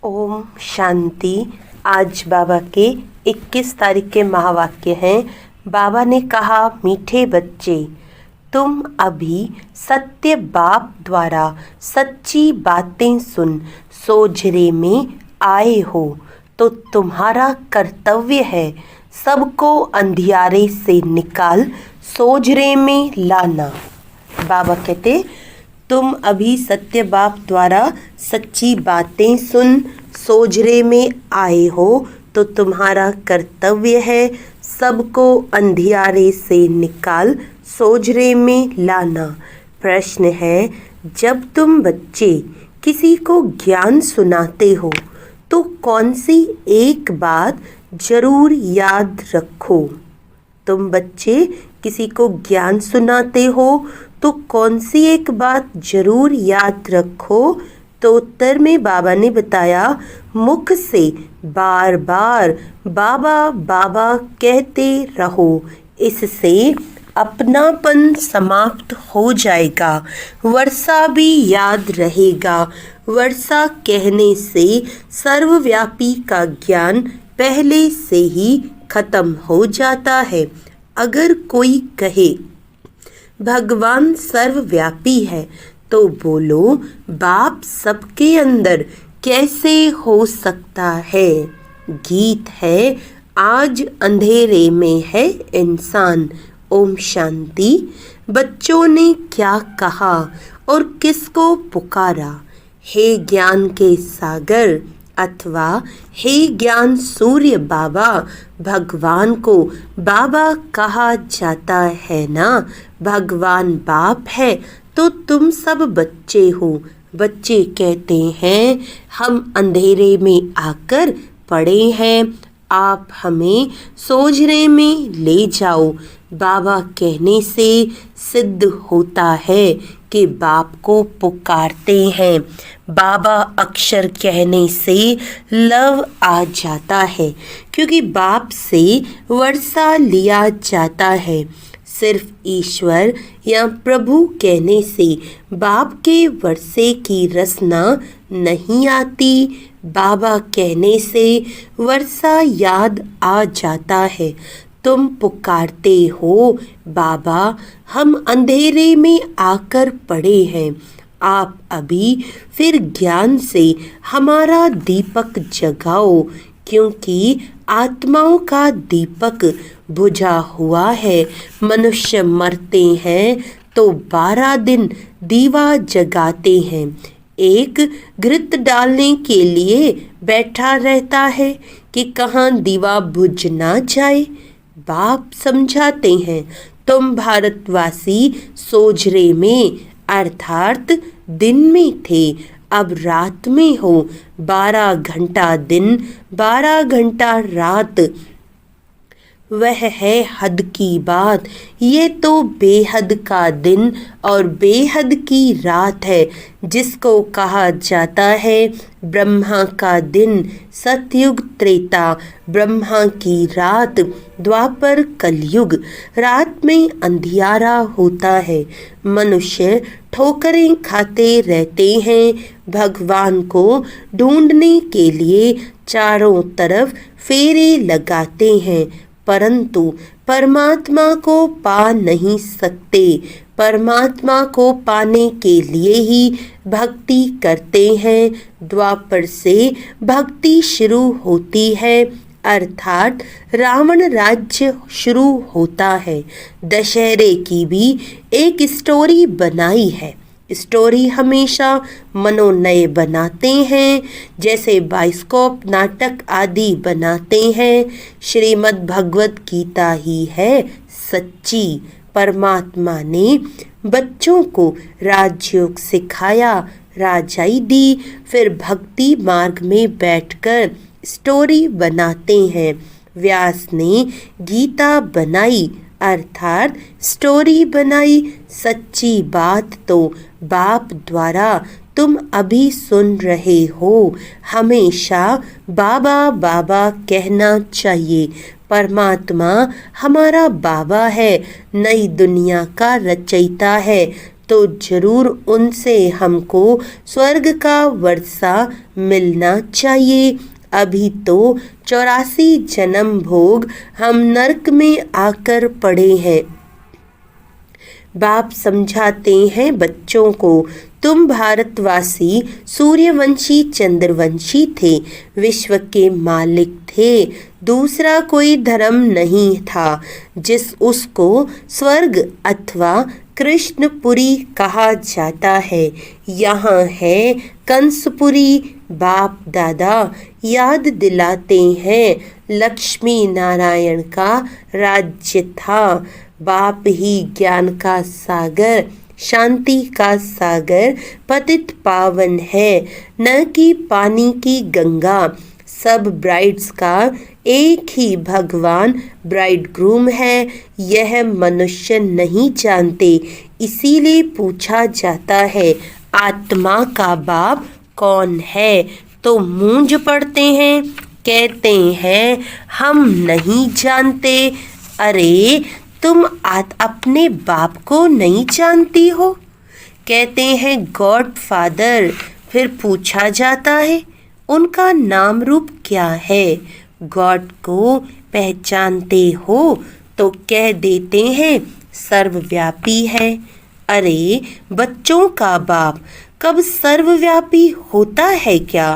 ओम शांति। आज बाबा के 21 तारीख के महावाक्य हैं। बाबा ने कहा, मीठे बच्चे, तुम अभी सत्य बाप द्वारा सच्ची बातें सुन सोझरे में आए हो, तो तुम्हारा कर्तव्य है सबको अंधियारे से निकाल सोझरे में लाना। बाबा कहते, तुम अभी सत्य बाप द्वारा सच्ची बातें सुन सोझरे में आए हो, तो तुम्हारा कर्तव्य है सबको अंधियारे से निकाल सोझरे में लाना। प्रश्न है, जब तुम बच्चे किसी को ज्ञान सुनाते हो तो कौन सी एक बात जरूर याद रखो। तुम बच्चे किसी को ज्ञान सुनाते हो तो कौन सी एक बात जरूर याद रखो। तो उत्तर में बाबा ने बताया, मुख से बार बार बाबा बाबा कहते रहो, इससे अपनापन समाप्त हो जाएगा, वर्षा भी याद रहेगा। वर्षा कहने से सर्वव्यापी का ज्ञान पहले से ही खत्म हो जाता है। अगर कोई कहे भगवान सर्वव्यापी है तो बोलो, बाप सबके अंदर कैसे हो सकता है। गीत है, आज अंधेरे में है इंसान। ओम शांति। बच्चों ने क्या कहा और किसको पुकारा? हे ज्ञान के सागर अथवा हे ज्ञान सूर्य बाबा, भगवान को बाबा कहा जाता है ना। भगवान बाप है तो तुम सब बच्चे हो। बच्चे कहते हैं, हम अंधेरे में आकर पड़े हैं, आप हमें सोझरे में ले जाओ। बाबा कहने से सिद्ध होता है कि बाप को पुकारते हैं। बाबा अक्षर कहने से लव आ जाता है, क्योंकि बाप से वर्षा लिया जाता है। सिर्फ ईश्वर या प्रभु कहने से बाप के वर्षे की रसना नहीं आती। बाबा कहने से वर्षा याद आ जाता है। तुम पुकारते हो, बाबा हम अंधेरे में आकर पड़े हैं, आप अभी फिर ज्ञान से हमारा दीपक जगाओ, क्योंकि आत्माओं का दीपक बुझा हुआ है। मनुष्य मरते हैं तो 12 दिन दीवा जगाते हैं। एक घृत डालने के लिए बैठा रहता है कि कहाँ दीवा बुझ ना जाए। बाप समझाते हैं, तुम भारतवासी सोझरे में अर्थात दिन में थे, अब रात में हो। 12 घंटा दिन, 12 घंटा रात, वह है हद की बात। ये तो बेहद का दिन और बेहद की रात है, जिसको कहा जाता है ब्रह्मा का दिन, सतयुग त्रेता, ब्रह्मा की रात, द्वापर कलयुग। रात में अंधियारा होता है, मनुष्य ठोकरें खाते रहते हैं। भगवान को ढूंढने के लिए चारों तरफ फेरे लगाते हैं, परंतु परमात्मा को पा नहीं सकते। परमात्मा को पाने के लिए ही भक्ति करते हैं। द्वापर से भक्ति शुरू होती है, अर्थात रावण राज्य शुरू होता है। दशहरे की भी एक स्टोरी बनाई है। स्टोरी हमेशा मनोनय बनाते हैं, जैसे बाइस्कोप नाटक आदि बनाते हैं। श्रीमद् भगवत गीता ही है सच्ची। परमात्मा ने बच्चों को राजयोग सिखाया, राजाई दी, फिर भक्ति मार्ग में बैठकर स्टोरी बनाते हैं। व्यास ने गीता बनाई, अर्थात स्टोरी बनाई। सच्ची बात तो बाप द्वारा तुम अभी सुन रहे हो। हमेशा बाबा बाबा कहना चाहिए। परमात्मा हमारा बाबा है, नई दुनिया का रचयिता है, तो जरूर उनसे हमको स्वर्ग का वर्षा मिलना चाहिए। अभी तो 84 जन्म भोग हम नरक में आकर पड़े हैं। बाप समझाते हैं बच्चों को, तुम भारतवासी सूर्यवंशी चंद्रवंशी थे, विश्व के मालिक थे, दूसरा कोई धर्म नहीं था जिस उसको स्वर्ग अथवा कृष्णपुरी कहा जाता है। यहाँ है कंसपुरी। बाप दादा याद दिलाते हैं लक्ष्मी नारायण का राज्य था। बाप ही ज्ञान का सागर, शांति का सागर, पतित पावन है, न कि पानी की गंगा। सब ब्राइड्स का एक ही भगवान ब्राइड ग्रूम है, यह मनुष्य नहीं जानते। इसीलिए पूछा जाता है आत्मा का बाप कौन है, तो मूंझ पड़ते हैं, कहते हैं हम नहीं जानते। अरे तुम अपने बाप को नहीं जानती हो, कहते हैं गॉड फादर। फिर पूछा जाता है उनका नाम रूप क्या है। गॉड को पहचानते हो तो कह देते हैं सर्वव्यापी है। अरे बच्चों का बाप कब सर्वव्यापी होता है क्या?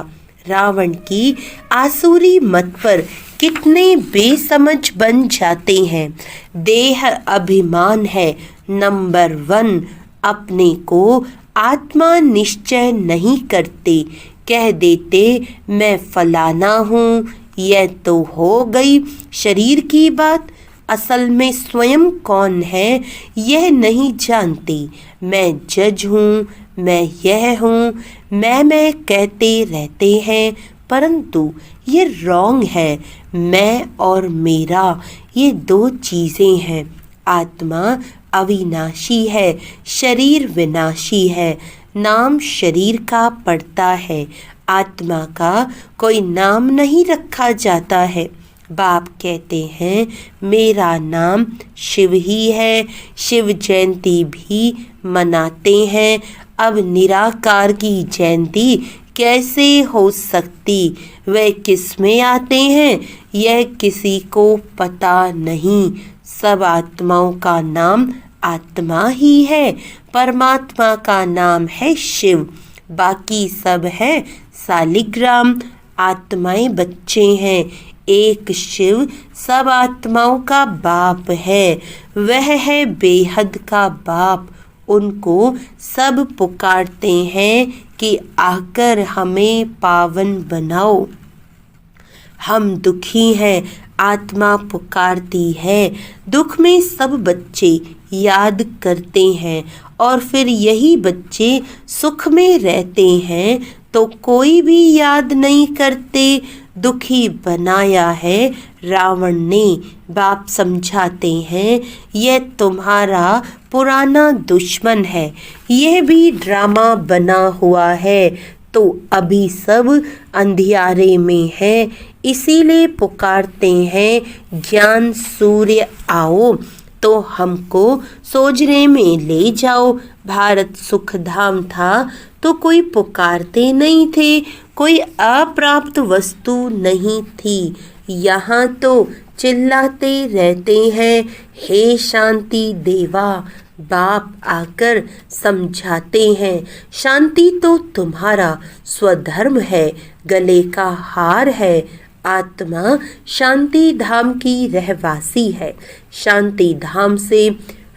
रावण की आसुरी मत पर कितने बेसमझ बन जाते हैं। देह अभिमान है नंबर 1, अपने को आत्मा निश्चय नहीं करते, कह देते मैं फलाना हूँ। यह तो हो गई शरीर की बात, असल में स्वयं कौन है यह नहीं जानते। मैं जज हूँ, मैं यह हूँ, मैं कहते रहते हैं, परंतु ये रॉन्ग है। मैं और मेरा ये 2 चीज़ें हैं। आत्मा अविनाशी है, शरीर विनाशी है। नाम शरीर का पड़ता है, आत्मा का कोई नाम नहीं रखा जाता है। बाप कहते हैं मेरा नाम शिव ही है, शिव जयंती भी मनाते हैं। अब निराकार की जयंती कैसे हो सकती, वे किस में आते हैं यह किसी को पता नहीं। सब आत्माओं का नाम आत्मा ही है, परमात्मा का नाम है शिव, बाकी सब है सालिग्राम। आत्माएं बच्चे हैं, एक शिव सब आत्माओं का बाप है, वह है बेहद का बाप। उनको सब पुकारते हैं कि आकर हमें पावन बनाओ। हम दुखी हैं, आत्मा पुकारती है। दुख में सब बच्चे याद करते हैं और फिर यही बच्चे सुख में रहते हैं तो कोई भी याद नहीं करते। दुखी बनाया है रावण ने। बाप समझाते हैं यह तुम्हारा पुराना दुश्मन है, यह भी ड्रामा बना हुआ है। तो अभी सब अंधियारे में है, इसीलिए पुकारते हैं ज्ञान सूर्य आओ, तो हमको सोजरे में ले जाओ। भारत सुख धाम था तो कोई पुकारते नहीं थे, कोई अप्राप्त वस्तु नहीं थी। यहाँ तो चिल्लाते रहते हैं हे शांति देवा। बाप आकर समझाते हैं शांति तो तुम्हारा स्वधर्म है, गले का हार है। आत्मा शांति धाम की रहवासी है, शांति धाम से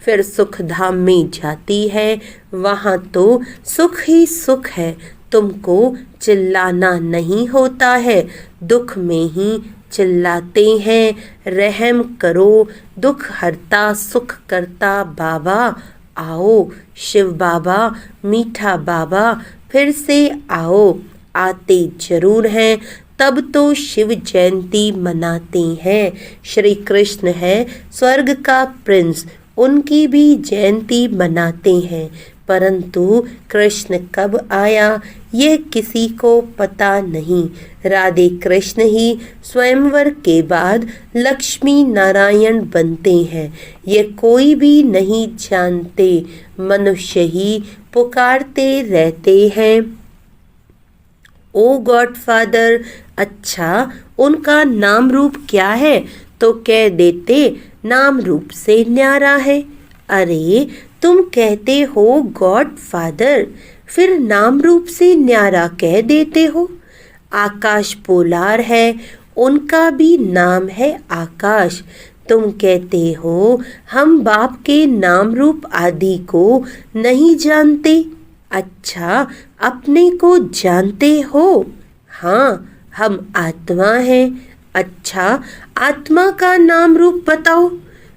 फिर सुख धाम में जाती है। वहाँ तो सुख ही सुख है, तुमको चिल्लाना नहीं होता है, दुख में ही चिल्लाते हैं। रहम करो, दुख हरता सुख करता बाबा आओ। शिव बाबा मीठा बाबा फिर से आओ। आते जरूर हैं, तब तो शिव जयंती मनाते हैं। श्री कृष्ण है स्वर्ग का प्रिंस, उनकी भी जयंती मनाते हैं, परंतु कृष्ण कब आया यह किसी को पता नहीं। राधे कृष्ण ही स्वयंवर के बाद लक्ष्मी नारायण बनते हैं, ये कोई भी नहीं जानते, मनुष्य ही पुकारते रहते हैं। ओ गॉडफादर, अच्छा उनका नाम रूप क्या है? तो कह देते नाम रूप से न्यारा है। अरे तुम कहते हो गॉडफादर, फिर नाम रूप से न्यारा कह देते हो। आकाश पोलार है, उनका भी नाम है आकाश। तुम कहते हो हम बाप के नाम रूप आदि को नहीं जानते। अच्छा अपने को जानते हो? हाँ, हम आत्मा हैं। अच्छा आत्मा का नाम रूप बताओ।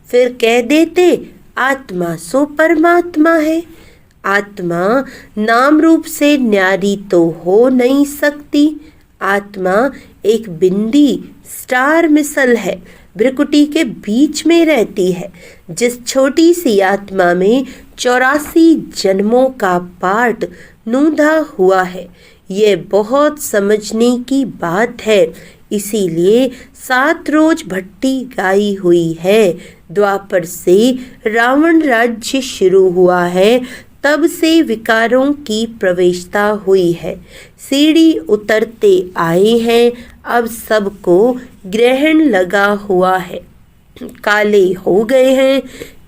फिर कह देते आत्मा सो परमात्मा है। आत्मा नाम रूप से न्यारी तो हो नहीं सकती। आत्मा एक बिंदी स्टार मिसल है, भ्रिकुटी के बीच में रहती है। जिस छोटी सी आत्मा में 84 जन्मों का पाठ नूंधा हुआ है, ये बहुत समझने की बात है। इसीलिए 7 रोज भट्टी गाई हुई है। द्वापर से रावण राज्य शुरू हुआ है, तब से विकारों की प्रवेशता हुई है। सीढ़ी उतरते आए हैं, अब सबको ग्रहण लगा हुआ है। काले हो गए हैं,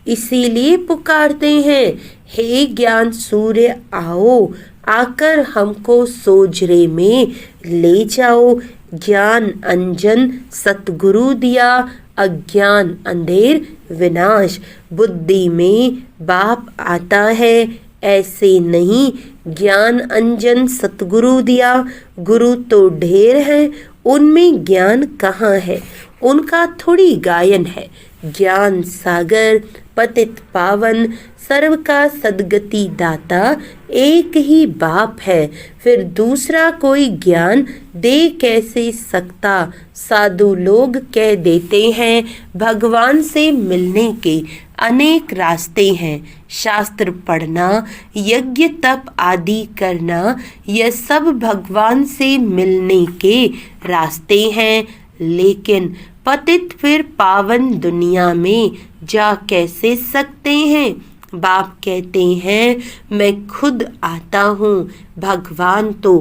इसीलिए पुकारते हैं, हे ज्ञान सूर्य आओ, आकर हमको सोजरे में ले जाओ। ज्ञान अंजन सतगुरु दिया, अज्ञान अंधेर विनाश। बुद्धि में बाप आता है, ऐसे नहीं ज्ञान अंजन सतगुरु दिया। गुरु तो ढेर है, उनमें ज्ञान कहाँ है? उनका थोड़ी गायन है। ज्ञान सागर पतित पावन सर्व का सदगति दाता एक ही बाप है, फिर दूसरा कोई ज्ञान दे कैसे सकता? साधु लोग कह देते हैं भगवान से मिलने के अनेक रास्ते हैं। शास्त्र पढ़ना, यज्ञ तप आदि करना, यह सब भगवान से मिलने के रास्ते हैं। लेकिन पतित फिर पावन दुनिया में जा कैसे सकते हैं? बाप कहते हैं मैं खुद आता हूँ। भगवान तो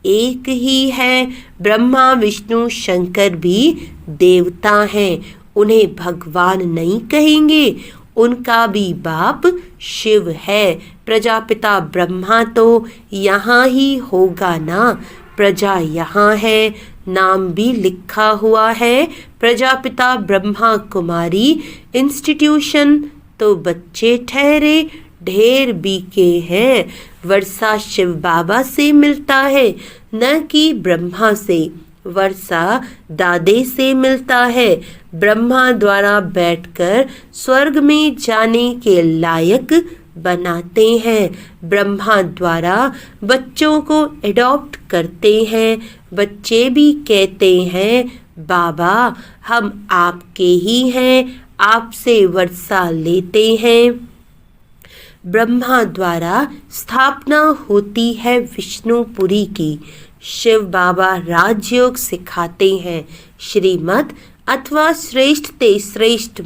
एक ही है। ब्रह्मा विष्णु शंकर भी देवता हैं, उन्हें भगवान नहीं कहेंगे। उनका भी बाप शिव है। प्रजापिता ब्रह्मा तो यहाँ ही होगा ना। प्रजा यहाँ है, नाम भी लिखा हुआ है, प्रजापिता ब्रह्मा कुमारी इंस्टीट्यूशन। तो बच्चे ठहरे ढेर बीके हैं। वर्षा शिव बाबा से मिलता है, न कि ब्रह्मा से। वर्षा दादे से मिलता है। ब्रह्मा द्वारा बैठकर स्वर्ग में जाने के लायक बनाते हैं। ब्रह्मा द्वारा बच्चों को एडॉप्ट करते हैं। बच्चे भी कहते हैं बाबा हम आपके ही हैं, आपसे वर्षा लेते हैं। ब्रह्मा द्वारा स्थापना होती है विष्णुपुरी की। शिव बाबा राजयोग सिखाते हैं। श्रीमत अथवा श्रेष्ठ ते श्रेष्ठ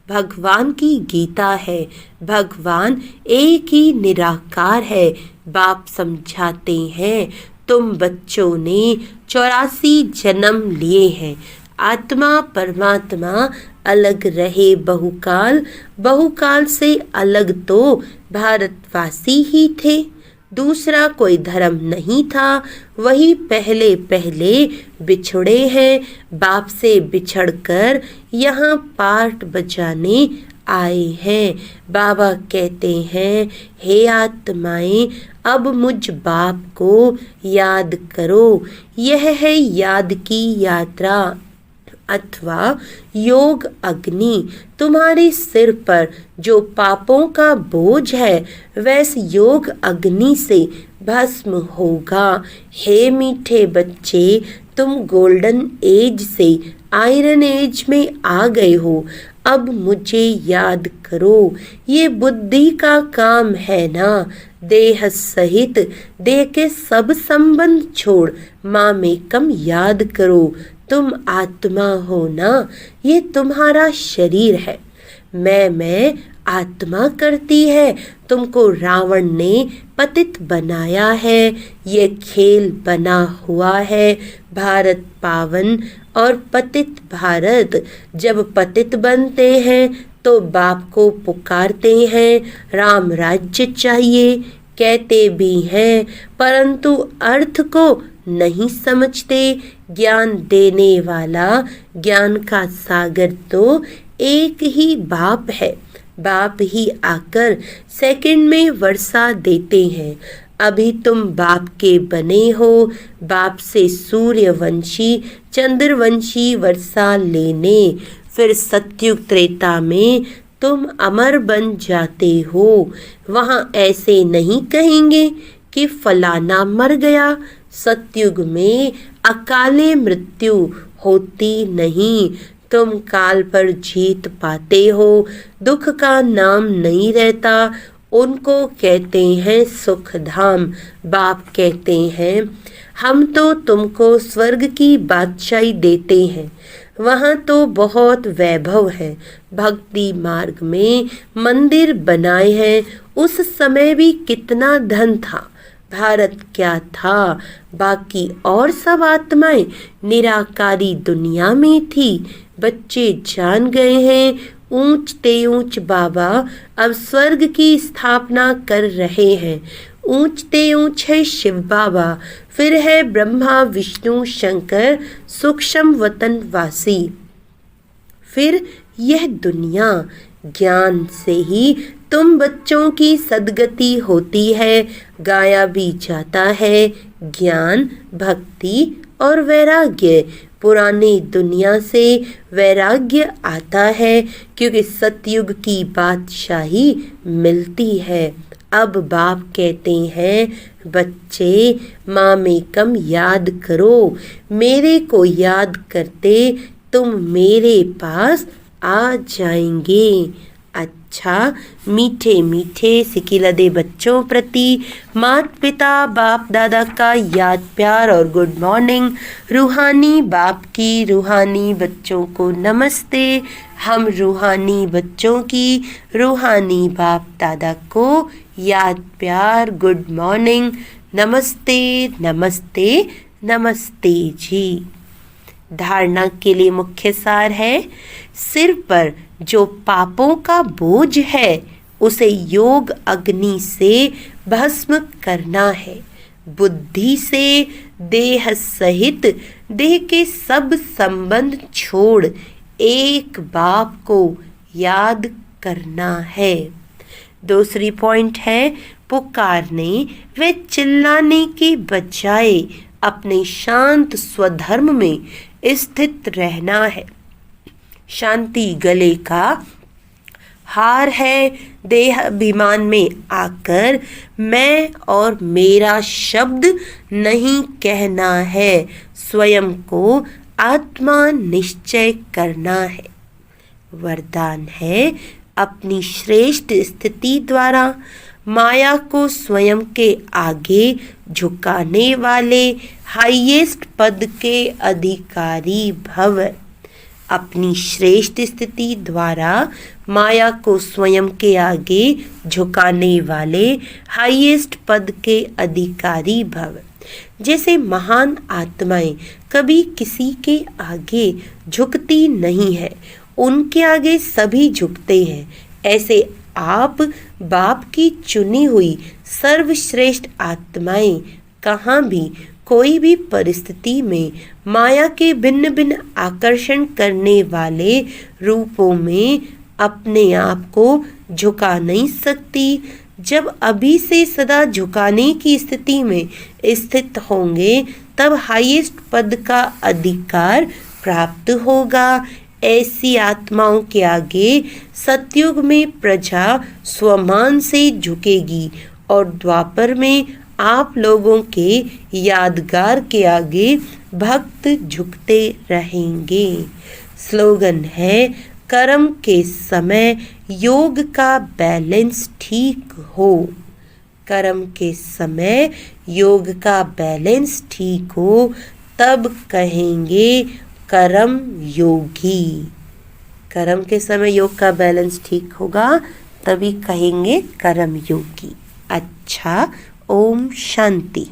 भगवान की गीता है। भगवान एक ही निराकार है। बाप समझाते हैं तुम बच्चों ने 84 जन्म लिए हैं। आत्मा परमात्मा अलग रहे बहुकाल, बहुकाल से अलग तो भारतवासी ही थे। दूसरा कोई धर्म नहीं था, वही पहले पहले बिछड़े हैं। बाप से बिछड़कर यहाँ पाठ बजाने आए हैं। बाबा कहते हैं हे आत्माएं, अब मुझ बाप को याद करो। यह है याद की यात्रा अथवा योग अग्नि। तुम्हारे सिर पर जो पापों का बोझ है वैस योग अग्नि से भस्म होगा। हे मीठे बच्चे, तुम गोल्डन एज से आयरन एज में आ गए हो। अब मुझे याद करो। ये बुद्धि का काम है ना। देह सहित देह के सब संबंध छोड़ मामेकम याद करो। तुम आत्मा हो ना, ये तुम्हारा शरीर है। मैं आत्मा करती है। तुमको रावण ने पतित बनाया है। ये खेल बना हुआ है। भारत पावन और पतित भारत। जब पतित बनते हैं तो बाप को पुकारते हैं, राम राज्य चाहिए कहते भी हैं, परंतु अर्थ को नहीं समझते। ज्ञान देने वाला, ज्ञान का सागर तो एक ही बाप है। बाप ही आकर सेकंड में वर्षा देते हैं। अभी तुम बाप के बने हो। बाप से सूर्यवंशी चंद्रवंशी वर्षा लेने, फिर सतयुग त्रेता में तुम अमर बन जाते हो। वहाँ ऐसे नहीं कहेंगे कि फलाना मर गया। सतयुग में अकाले मृत्यु होती नहीं। तुम काल पर जीत पाते हो। दुख का नाम नहीं रहता। उनको कहते हैं सुख धाम। बाप कहते हैं हम तो तुमको स्वर्ग की बादशाही देते हैं। वहाँ तो बहुत वैभव है। भक्ति मार्ग में मंदिर बनाए हैं। उस समय भी कितना धन था। भारत क्या था। बाकी और सब आत्माएं निराकारी दुनिया में थी। बच्चे जान गए हैं। ऊंचते ऊंच बाबा अब स्वर्ग की स्थापना कर रहे हैं। ऊंचते ऊंच है शिव बाबा, फिर है ब्रह्मा विष्णु शंकर सूक्ष्म वतन वासी। फिर यह दुनिया। ज्ञान से ही तुम बच्चों की सद्गति होती है। गाया भी जाता है ज्ञान, भक्ति और वैराग्य। पुरानी दुनिया से वैराग्य आता है क्योंकि सतयुग की बादशाही मिलती है। अब बाप कहते हैं बच्चे मामेकम याद करो। मेरे को याद करते तुम मेरे पास आ जाएंगे। अच्छा, मीठे मीठे सिकिलदे बच्चों प्रति माता पिता बाप दादा का याद प्यार और गुड मॉर्निंग। रूहानी बाप की रूहानी बच्चों को नमस्ते। हम रूहानी बच्चों की रूहानी बाप दादा को याद प्यार गुड मॉर्निंग। नमस्ते नमस्ते नमस्ते जी। धारणा के लिए मुख्य सार है, सिर पर जो पापों का बोझ है उसे योग अग्नि से भस्म करना है। बुद्धि से देह सहित देह के सब संबंध छोड़ एक बाप को याद करना है। दूसरी पॉइंट है, पुकारने व चिल्लाने के बजाय अपने शांत स्वधर्म में स्थित रहना है। शांति गले का हार है। देह अभिमान में आकर मैं और मेरा शब्द नहीं कहना है। स्वयं को आत्मा निश्चय करना है। वरदान है, अपनी श्रेष्ठ स्थिति द्वारा माया को स्वयं के आगे झुकाने वाले हाईएस्ट पद के अधिकारी भव। अपनी श्रेष्ठ स्थिति द्वारा माया को स्वयं के आगे झुकाने वाले हाईएस्ट पद के अधिकारी भव। जैसे महान आत्माएं कभी किसी के आगे झुकती नहीं है, उनके आगे सभी झुकते हैं। ऐसे आप बाप की चुनी हुई सर्वश्रेष्ठ आत्माएं कहाँ भी कोई भी परिस्थिति में माया के भिन्न भिन्न आकर्षण करने वाले रूपों में अपने आप को झुका नहीं सकती। जब अभी से सदा झुकाने की स्थिति में स्थित होंगे तब हाईएस्ट पद का अधिकार प्राप्त होगा। ऐसी आत्माओं के आगे सतयुग में प्रजा स्वमान से झुकेगी और द्वापर में आप लोगों के यादगार के आगे भक्त झुकते रहेंगे। स्लोगन है, कर्म के समय योग का बैलेंस ठीक हो। कर्म के समय योग का बैलेंस ठीक हो तब कहेंगे कर्म योगी। कर्म के समय योग का बैलेंस ठीक होगा तभी कहेंगे कर्म योगी। अच्छा, ओम शांति।